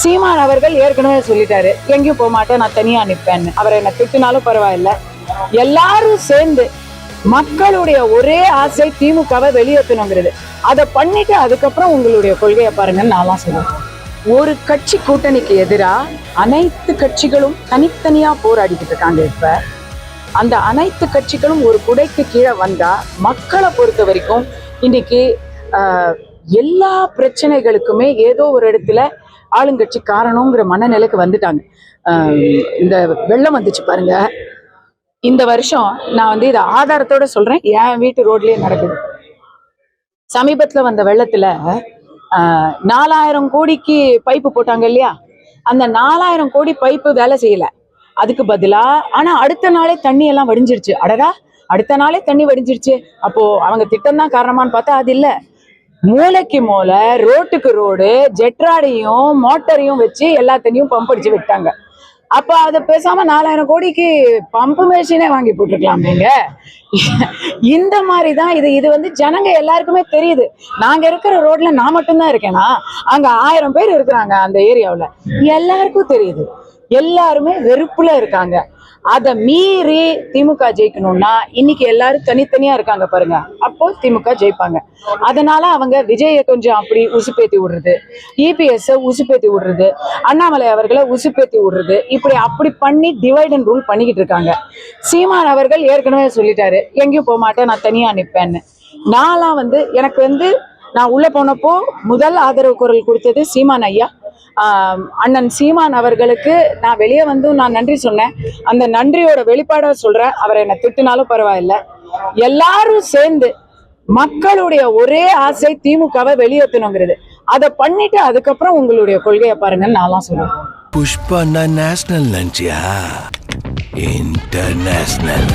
சீமான் அவர்கள் ஏற்கனவே சொல்லிட்டாரு, எங்கேயும் போக மாட்டேன், நான் தனியா நிற்பேன்னு. அவர் என்ன திட்டினாலும் பரவாயில்ல. எல்லாரும் சேர்ந்து மக்களுடைய ஒரே ஆசை திமுகவை வெளியேற்றணுங்கிறது. அதை பண்ணிட்டு அதுக்கப்புறம் உங்களுடைய கொள்கையை பாருங்கன்னு நான்லாம் சொல்லுவேன். ஒரு கட்சி கூட்டணிக்கு எதிராக அனைத்து கட்சிகளும் தனித்தனியா போராடிக்கிட்டு இருக்காங்க. இப்ப அந்த அனைத்து கட்சிகளும் ஒரு குடைக்கு கீழே வந்தா மக்களை பொறுத்த வரைக்கும் இன்னைக்கு எல்லா பிரச்சனைகளுக்குமே ஏதோ ஒரு இடத்துல ஆளுங்கட்சி காரணங்கிற மனநிலைக்கு வந்துட்டாங்க. இந்த வெள்ளம் வந்துச்சு பாருங்க, இந்த வருஷம் நான் இதை ஆதாரத்தோட சொல்றேன், என் வீட்டு ரோட்லயே நடக்குது. சமீபத்துல வந்த வெள்ளத்துல 4000 கோடிக்கு பைப்பு போட்டாங்க இல்லையா, அந்த 4000 கோடி பைப்பு வேலை செய்யல. அதுக்கு பதிலா ஆனா அடுத்த நாளே தண்ணி எல்லாம் வடிஞ்சிருச்சு. அடடா, அடுத்த நாளே தண்ணி வடிஞ்சிருச்சு, அப்போ அவங்க திட்டம் தான் காரணமான்னு பார்த்தா அது இல்ல. மூளைக்கு மூளை, ரோட்டுக்கு ரோடு, ஜெட்ராடையும் மோட்டரையும் வச்சு எல்லா தண்ணியும் பம்ப் அடிச்சு விட்டாங்க. அப்ப அதை பேசாம 4000 கோடிக்கு பம்பு மேஷினே வாங்கி போட்டுருக்கலாம். நீங்க இந்த மாதிரிதான் இது ஜனங்க எல்லாருக்குமே தெரியுது. நாங்க இருக்கிற ரோட்ல நான் மட்டும்தான் இருக்கேனா, அங்க 1000 பேர் இருக்கிறாங்க அந்த ஏரியாவுல, எல்லாருக்கும் தெரியுது. எல்லாருமே வெறுப்புல இருக்காங்க. அதை மீறி திமுக ஜெயிக்கணும்னா இன்னைக்கு எல்லாரும் தனித்தனியா இருக்காங்க பாருங்க, அப்போ திமுக ஜெயிப்பாங்க. அதனால அவங்க விஜயை கொஞ்சம் அப்படி உசுப்பேத்தி விடுறது, இபிஎஸ் உசுப்பேத்தி விடுறது, அண்ணாமலை அவர்களை உசுப்பேத்தி விடுறது, இப்படி அப்படி பண்ணி டிவைட் அண்ட் ரூல் பண்ணிக்கிட்டு இருக்காங்க. சீமான் அவர்கள் ஏற்கனவே சொல்லிட்டாரு, எங்கேயும் போக மாட்டேன், நான் தனியா நிற்பேன்னு. நான்லாம் எனக்கு நான் உள்ள போனப்போ முதல் ஆதரவு குரல் கொடுத்தது சீமான் ஐயா. அண்ணன் சீமான் அவர்களுக்கு நான் வெளியே நான் நன்றி சொன்னேன். அந்த நன்றியோட வெளிப்பாட சொல்றேன். அவர் என்ன திட்டினாலும் பரவாயில்ல. எல்லாரும் சேர்ந்து மக்களுடைய ஒரே ஆசை திமுகவை வெளியேற்றணுங்கிறது. அதை பண்ணிட்டு அதுக்கப்புறம் உங்களுடைய கொள்கையை பாருங்கன்னு நான்லாம் சொல்லுவேன். புஷ்பா நேஷனல் லஞ்சியா இன்டர்நேஷனல்.